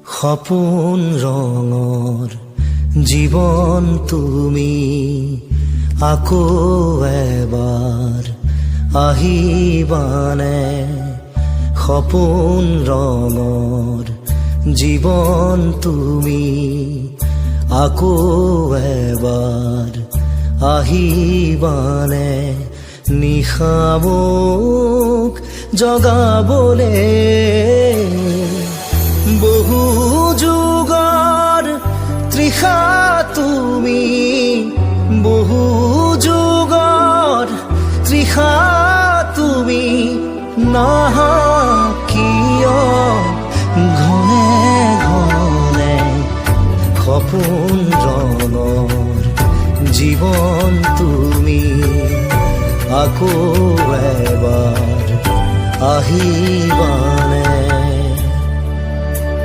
সপোন ৰঙৰ জীৱন তুমি আকৌ এবাৰ আহিবানে সপোন ৰঙৰ জীৱন তুমি আকৌ এবাৰ আহিবানে নিশা মোক জগাবলে বহু যুগৰ তৃষা তুমি বহু যুগৰ তৃষা তুমি নাহা কিয় ঘনে ঘনে সপোন ৰঙৰ জীৱন তুমি আকৌ এবাৰ আহিবা